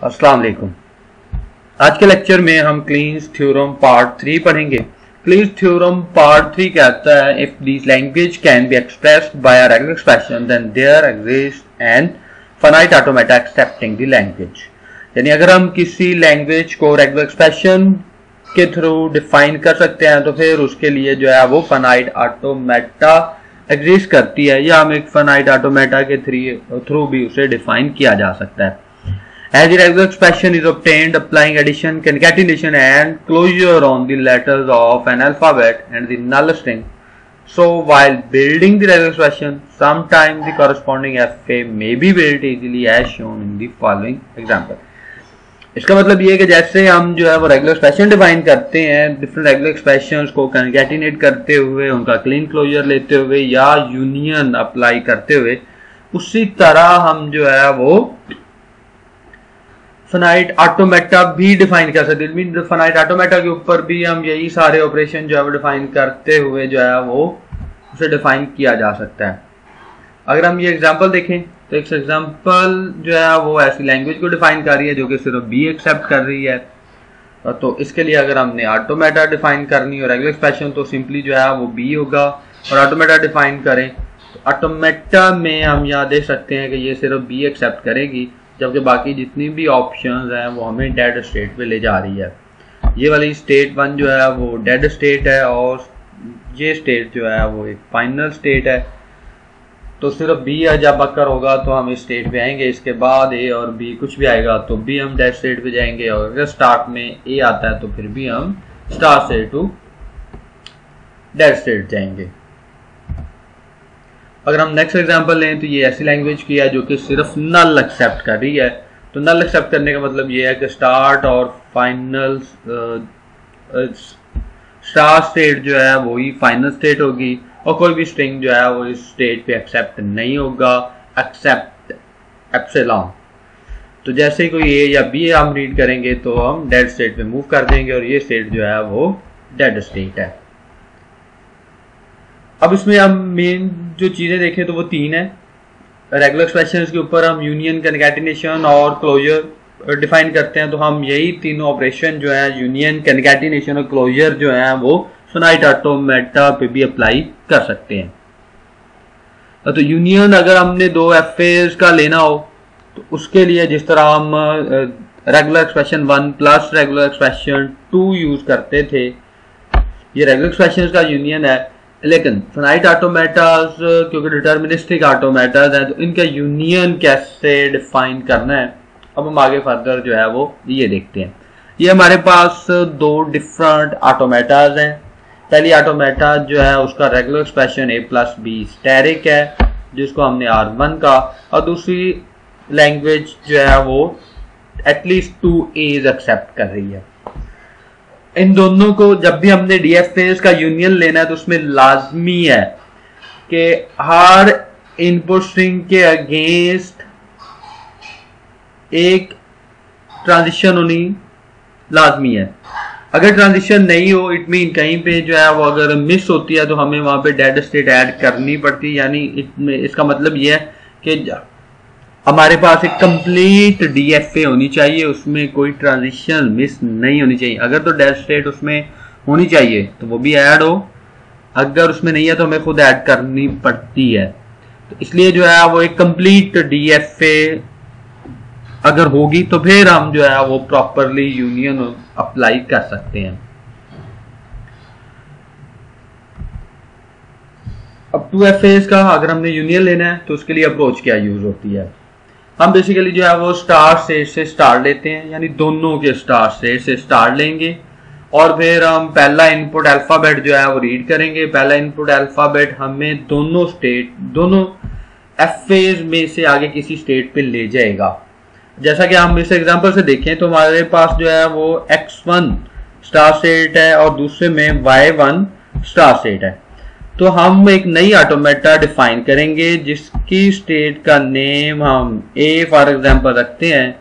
अस्सलाम वालेकुम। आज के लेक्चर में हम क्लीन्स थ्योरम पार्ट 3 पढ़ेंगे। क्लीन्स थ्योरम पार्ट 3 कहता है if this language can be expressed by a regular expression then there exist an finite automata accepting the language. यानी अगर हम किसी लैंग्वेज को रेगुलर एक्सप्रेशन के थ्रू डिफाइन कर सकते हैं तो फिर उसके लिए जो है वो फाइनाइट ऑटोमेटा एग्जिस्ट करती है, या हम एक फाइनाइट ऑटोमेटा के थ्रू भी उसे डिफाइन किया जा सकता है। As the regular expression is obtained applying addition, concatenation and closure on the letters of an alphabet and the null string. So while building the regular expression, sometimes the corresponding FA may be built easily as shown in the following example. इसका मतलब ये है कि जैसे हम जो है वो रेगुलर एक्सप्रेशन डिफाइन करते हैं, डिफरेंट रेगुलर एक्सप्रेशंस को कंकैटिनेट करते हुए, उनका क्लीन क्लोजर लेते हुए या यूनियन अप्लाई करते हुए, उसी तरह हम जो है वो फाइनाइट ऑटोमेटा भी डिफाइन कर सकते हैं। फाइनाइट ऑटोमेटा के ऊपर भी हम यही सारे ऑपरेशन जो है वो डिफाइन करते हुए जो है वो उसे डिफाइन किया जा सकता है। अगर हम ये एग्जांपल देखें तो एक एग्जांपल जो है वो ऐसी लैंग्वेज को डिफाइन कर रही है जो कि सिर्फ बी एक्सेप्ट कर रही है। तो इसके लिए अगर हमने ऑटोमेटा डिफाइन करनी हो रेगुलर एक्सप्रेशन तो सिंपली जो है वो बी होगा, और ऑटोमेटा डिफाइन करें तो ऑटोमेटा में हम यहाँ देख सकते हैं कि ये सिर्फ बी एक्सेप्ट करेगी, जबकि बाकी जितनी भी ऑप्शंस हैं वो हमें डेड स्टेट पे ले जा रही है। ये वाली स्टेट 1 जो है वो डेड स्टेट है और ये स्टेट जो है वो एक फाइनल स्टेट है। तो सिर्फ बी जब अक्कर होगा तो हम इस स्टेट पे आएंगे, इसके बाद ए और बी कुछ भी आएगा तो भी हम डेड स्टेट पे जाएंगे, और अगर स्टार्ट में ए आता है तो फिर भी हम स्टार्ट से टू डेड स्टेट जाएंगे। अगर हम नेक्स्ट एग्जांपल लें तो ये ऐसी लैंग्वेज की है जो कि सिर्फ नल एक्सेप्ट कर रही है। तो नल एक्सेप्ट करने का मतलब ये है कि स्टार्ट और फाइनल स्टार्ट स्टेट जो है वही फाइनल स्टेट होगी, और कोई भी स्ट्रिंग जो है वो इस स्टेट पे एक्सेप्ट नहीं होगा एक्सेप्ट एप्सिलॉन। तो जैसे ही कोई ए या बी हम रीड करेंगे तो हम डेड स्टेट पे मूव कर देंगे, और ये स्टेट जो है वो डेड स्टेट है। अब इसमें हम मेन जो चीजें देखें तो वो 3 है। रेगुलर एक्सप्रेशंस के ऊपर हम यूनियन, कंकैटिनेशन और क्लोजर डिफाइन करते हैं। तो हम यही तीनों ऑपरेशन जो है यूनियन, कंकैटिनेशन और क्लोजर जो है वो फाइनाइट ऑटोमेटा पे भी अप्लाई कर सकते हैं। तो यूनियन अगर हमने 2 एफएस का लेना हो तो उसके लिए जिस तरह हम regular expression 1 plus regular expression 2 use करते थे, ये रेगुलर एक्सप्रेशन का यूनियन है। लेकिन फाइनाइट ऑटोमेटास क्योंकि डिटर्मिनिस्टिक ऑटोमेटास हैं तो इनका यूनियन कैसे डिफाइन करना है, अब हम आगे फर्दर जो है वो ये देखते हैं। ये हमारे पास 2 डिफरेंट ऑटोमेटास हैं। पहली ऑटोमेटा जो है उसका regular expression a plus B asterisk है जिसको हमने R1 का, और दूसरी लैंग्वेज जो है वो एटलीस्ट 2 A's एक्सेप्ट कर रही है। इन दोनों को जब भी हमने डीएफएस का यूनियन लेना है तो उसमें लाजमी है कि हर इनपुट स्ट्रिंग के अगेंस्ट एक ट्रांजिशन होनी लाजमी है। अगर ट्रांजिशन नहीं हो, इट मीन कहीं पे जो है वो अगर मिस होती है तो हमें वहां पे डेड स्टेट ऐड करनी पड़ती है। यानी इसका मतलब ये है कि हमारे पास एक कंप्लीट डीएफए होनी चाहिए, उसमें कोई ट्रांजिशन मिस नहीं होनी चाहिए। अगर तो डेड स्टेट उसमें होनी चाहिए तो वो भी ऐड हो, अगर उसमें नहीं है तो हमें खुद ऐड करनी पड़ती है। तो इसलिए जो है वो एक कंप्लीट डीएफए अगर होगी तो फिर हम जो है वो प्रॉपरली यूनियन अप्लाई कर सकते हैं। अब 2 एफएस का अगर हमने यूनियन लेना है तो उसके लिए अप्रोच क्या यूज होती है। हम बेसिकली जो है वो स्टार्ट स्टेट से स्टार्ट लेते हैं, यानी दोनों के स्टार्ट स्टेट से स्टार्ट लेंगे, और फिर हम पहला इनपुट अल्फाबेट जो है वो रीड करेंगे। पहला इनपुट अल्फाबेट हमें दोनों एफएस में से आगे किसी स्टेट पे ले जाएगा। जैसा कि हम इस एग्जांपल से देखें तो हमारे पास जो है वो x1 स्टार्ट स्टेट है और दूसरे में y1 स्टार्ट स्टेट है। तो हम एक नई ऑटोमेटा डिफाइन करेंगे जिसकी स्टेट का नेम हम a फॉर एग्जांपल रखते हैं,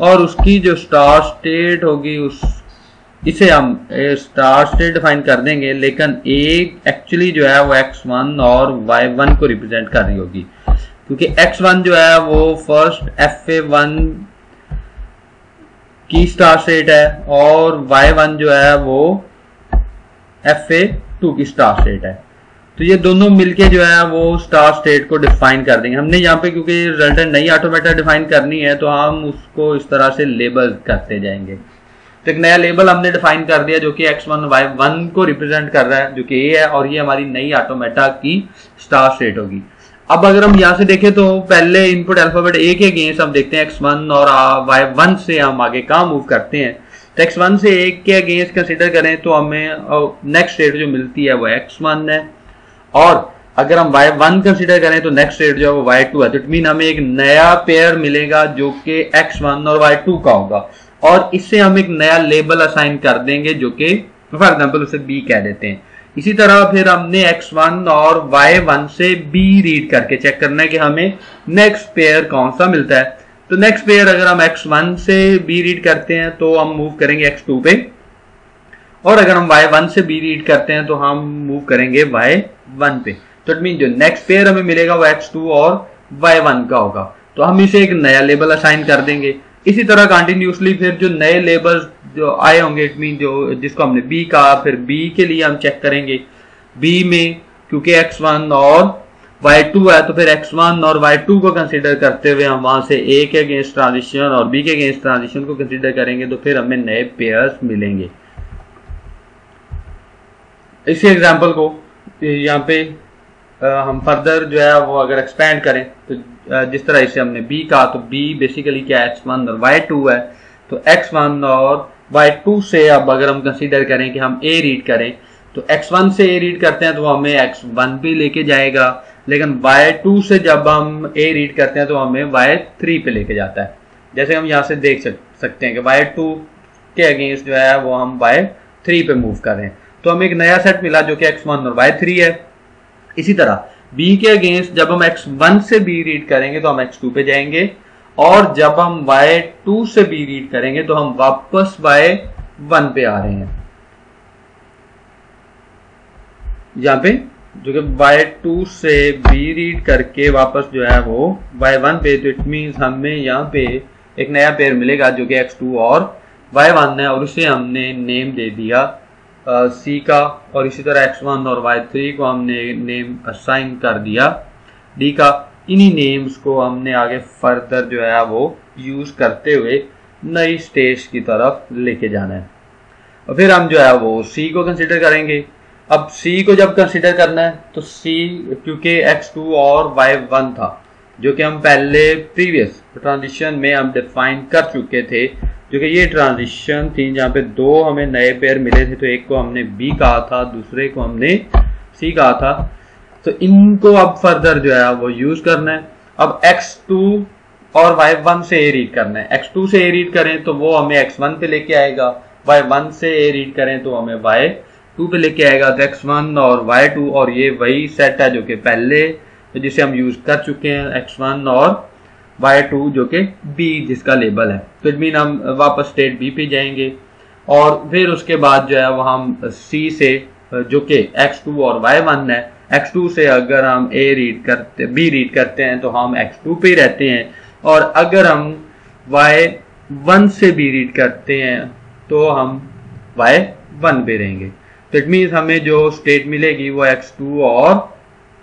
और उसकी जो स्टार्ट स्टेट होगी इसे हम स्टार्ट स्टेट डिफाइन कर देंगे, लेकिन a एक्चुअली जो है वो x1 और y1 को रिप्रेजेंट कर रही होगी। क्योंकि x1 जो है वो फर्स्ट FA1 की स्टार्ट स्टेट है और y1 जो है वो fa2 की स्टार्ट स्टेट है। तो ये दोनों मिलके जो है वो स्टार्ट स्टेट को डिफाइन कर देंगे। हमने यहाँ पे क्योंकि रिजल्टेंट नई ऑटोमेटा डिफाइन करनी है तो हम उसको इस तरह से लेबल करते जाएंगे। तो एक नया लेबल हमने डिफाइन कर दिया जो कि x1 y1 को रिप्रेजेंट कर रहा है जो कि a है, और ये हमारी नई ऑटोमेटा की स्टार्ट स्टेट होगी। अब अगर हम यहाँ से देखें तो पहले इनपुट अल्फाबेट a के अगेंस्ट हम देखते हैं x1 और y1 से हम आगे कहाँ मूव करते हैं। तो x1 से a के अगेंस्ट कंसिडर करें तो हमें नेक्स्ट स्टेट जो मिलती है वो x1 है, और अगर हम y1 कंसिडर करें तो नेक्स्ट स्टेट जो है वो y2 है। तो इट मीन हमें एक नया पेयर मिलेगा जो कि x1 और y2 का होगा, और इससे हम एक नया लेबल असाइन कर देंगे जो कि फॉर एग्जांपल उसे b कह देते हैं। इसी तरह फिर हमने x1 और y1 से b रीड करके चेक करना है कि हमें नेक्स्ट पेयर कौन सा मिलता है। तो नेक्स्ट पेयर अगर हम x1 से b रीड करते हैं तो हम मूव करेंगे x2 पे, और अगर हम y1 से b रीड करते हैं तो हम मूव करेंगे y1 पे। तो इट मीन जो नेक्स्ट पेयर हमें मिलेगा वो x2 और y1 का होगा। तो हम इसे एक नया लेबल असाइन कर देंगे। इसी तरह कंटिन्यूसली फिर जो नए लेबल्स जो आए होंगे, इट मीन जो जिसको हमने b कहा, फिर b के लिए हम चेक करेंगे b में क्योंकि x1 और y2 है तो फिर x1 और y2 को कंसीडर करते हुए हम वहां से a के अगेंस्ट ट्रांजिशन और b के अगेंस्ट ट्रांजिशन को कंसीडर करेंगे तो फिर हमें नए पेयर्स मिलेंगे। इसी एग्जांपल को यहाँ पे हम फर्दर जो है वो अगर एक्सपेंड करें तो जिस तरह इसे हमने b कहा तो b बेसिकली क्या है x1 और y2 है। तो x1 और y2 से अब अगर हम कंसीडर करें कि हम a रीड करें तो x1 से a रीड करते हैं तो हमें x1 पे लेके जाएगा, लेकिन y2 से जब हम a रीड करते हैं तो हमें y3 पे लेके जाता है। जैसे हम यहाँ से देख सकते हैं कि y2 के अगेंस्ट जो है वो हम y3 पे मूव कर रहे हैं। तो हमें एक नया सेट मिला जो कि x1 और y3 है। इसी तरह b के अगेंस्ट जब हम x1 से b रीड करेंगे तो हम x2 पे जाएंगे, और जब हम y2 से b रीड करेंगे तो हम वापस y1 पे आ रहे हैं। यहाँ पे जो कि y2 से b रीड करके वापस जो है वो y1 पे, तो इट मीन्स हमें यहाँ पे एक नया पेयर मिलेगा जो कि x2 और y1 है, और उसे हमने नेम दे दिया C का, और इसी तरह x1 और y3 को हमने नेम असाइन कर दिया D का। इन्हीं नेम्स को हमने आगे फर्दर जो है वो यूज करते हुए नई स्टेज की तरफ लेके जाना है। और फिर हम जो है वो C को कंसिडर करेंगे। अब C को जब कंसिडर करना है तो C क्योंकि x2 और y1 था जो कि हम पहले प्रीवियस ट्रांजिशन में हम डिफाइन कर चुके थे, जो कि ये ट्रांजिशन थी जहाँ पे दो हमें नए पेयर मिले थे। तो एक को हमने b कहा था, दूसरे को हमने c कहा था। तो इनको अब फर्दर जो है वो यूज करना है। अब x2 और y1 से a रीड करना है। x2 से a रीड करें तो वो हमें x1 पे लेके आएगा, y1 से a रीड करें तो हमें y2 पे लेके आएगा। तो x1 और y2, और ये वही सेट है जो कि पहले जिसे हम यूज कर चुके हैं, x1 और y2 जो कि b जिसका लेबल है। तो इट मीन हम वापस स्टेट b पे जाएंगे, और फिर उसके बाद जो है वो हम c से जो कि x2 और y1 है, x2 से अगर हम b रीड करते हैं तो हम x2 पे ही रहते हैं, और अगर हम y1 से b रीड करते हैं तो हम y1 पे रहेंगे। तो इट मीन्स हमें जो स्टेट मिलेगी वो x2 और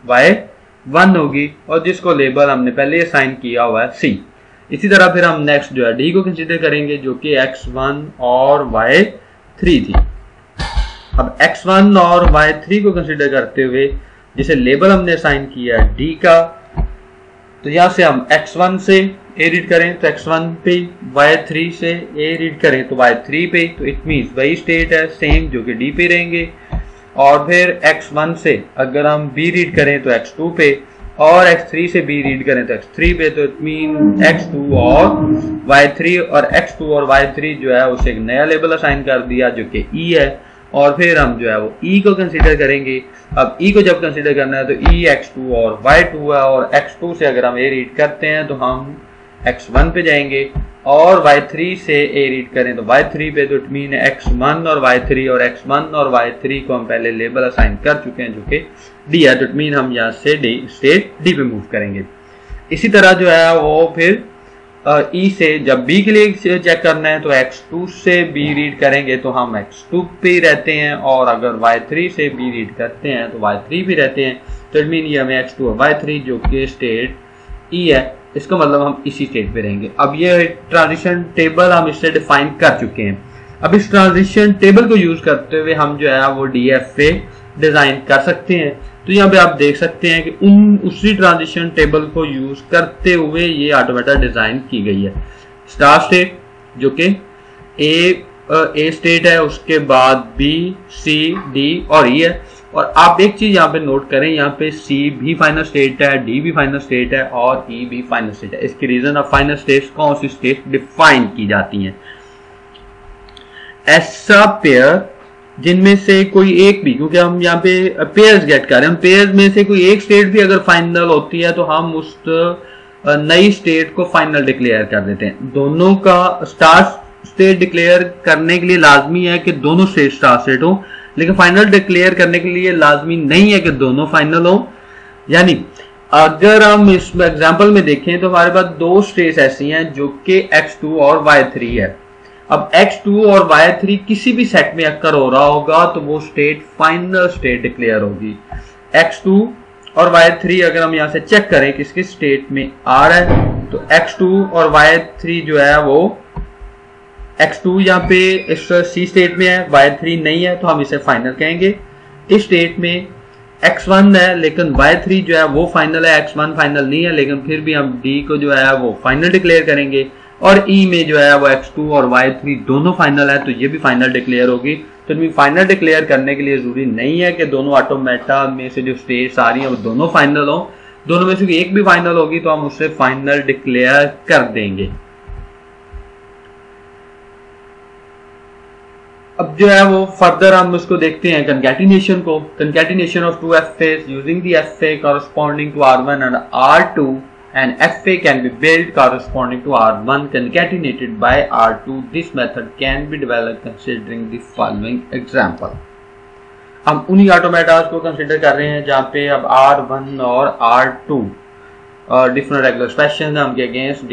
y1 होगी, और जिसको लेबल हमने पहले असाइन किया हुआ है c। इसी तरह फिर हम नेक्स्ट जो है d को कंसीडर करेंगे जो कि x1 और y3 थी। अब x1 और y3 को कंसीडर करते हुए जिसे लेबल हमने असाइन किया है d का, तो यहां से हम x1 से a रीड करें तो x1 पे, y3 से a रीड करें तो y3 पे। तो इट मीन्स वही स्टेट है सेम जो कि d पे रहेंगे, और फिर x1 से अगर हम b रीड करें तो x2 पे, और x3 से b रीड करें तो x3 पे। तो इट मीन x2 और y3, और x2 और y3 जो है उसे एक नया लेबल असाइन कर दिया जो कि e है, और फिर हम जो है वो e को कंसीडर करेंगे। अब e को जब कंसीडर करना है तो e x2 और y2 है, और x2 से अगर हम a रीड करते हैं तो हम x1 पे जाएंगे, और y3 से a रीड करें तो y3 पे। तो इट मीन x1 और y3, और x1 और y3 को हम पहले लेबल असाइन कर चुके हैं जो कि d है। तो इट मीन हम यहाँ से स्टेट d पे मूव करेंगे। इसी तरह जो है वो फिर ई से जब बी के लिए चेक करना है तो x2 से बी रीड करेंगे तो हम x2 पे ही रहते हैं, और अगर y3 से बी रीड करते हैं तो y3 भी रहते हैं। तो इट मीन ये हमें x2 और y3 जो कि स्टेट ई है, इसका मतलब हम इसी स्टेट पे रहेंगे। अब ये ट्रांजिशन टेबल हम इससे डिफाइन कर चुके हैं। अब इस ट्रांजिशन टेबल को यूज करते हुए हम जो है वो DFA डिजाइन कर सकते हैं। तो यहाँ पे आप देख सकते हैं कि उसी ट्रांजिशन टेबल को यूज करते हुए ये ऑटोमेटा डिजाइन की गई है। स्टार स्टेट जो कि ए स्टेट है, उसके बाद बी, सी, डी और ई है। और आप एक चीज यहाँ पे नोट करें, यहाँ पे सी भी फाइनल स्टेट है, डी भी फाइनल स्टेट है और ई भी फाइनल स्टेट है। इसकी रीजन ऑफ फाइनल स्टेट कौन सी स्टेट डिफाइन की जाती है। ऐसा पेयर जिनमें से कोई एक भी, क्योंकि हम यहाँ पे पेयर्स गेट कर रहे हैं, हम पेयर्स में से कोई एक स्टेट भी अगर फाइनल होती है तो हम उस नई स्टेट को फाइनल डिक्लेयर कर देते हैं। दोनों का स्टार स्टेट डिक्लेयर करने के लिए लाजमी है कि दोनों स्टेट स्टार स्टेट हो, लेकिन फाइनल डिक्लेयर करने के लिए लाजमी नहीं है कि दोनों फाइनल हो। यानी अगर हम इस एग्जांपल में देखें तो हमारे पास दो स्टेट्स ऐसी हैं जो कि x2 और y3 है। अब x2 और y3 किसी भी सेट में अक्कर हो रहा होगा तो वो स्टेट फाइनल स्टेट डिक्लेयर होगी। x2 और y3 अगर हम यहां से चेक करें किसके स्टेट में आ रहा है तो x2 और y3 जो है वो x2 यहाँ पे इस C स्टेट में है, y3 नहीं है तो हम इसे फाइनल कहेंगे। इस स्टेट में x1 है लेकिन y3 जो है वो फाइनल है, x1 फाइनल नहीं है लेकिन फिर भी हम D को जो है वो फाइनल डिक्लेयर करेंगे। और E में जो है वो x2 और y3 दोनों फाइनल है तो ये भी फाइनल डिक्लेयर होगी। तो फाइनल डिक्लेयर करने के लिए जरूरी नहीं है कि दोनों ऑटोमेटा में से जो स्टेट्स आ रही है वो दोनों फाइनल हो, दोनों में से एक भी फाइनल होगी तो हम उससे फाइनल डिक्लेयर कर देंगे। अब जो है वो फर्दर हम उसको देखते हैं कंकैटिनेशन को। Concatenation of two FAs using the FA corresponding to R1 and R2 and FA can be built corresponding to R1 concatenated by R2. This method can be developed considering the following example. हम उन्हीं ऑटोमेटास को consider कर रहे हैं जहां पे अब R1 और R2 डिफरेंट रेगुलर एक्सप्रेशन है, उनके अगेंस्ट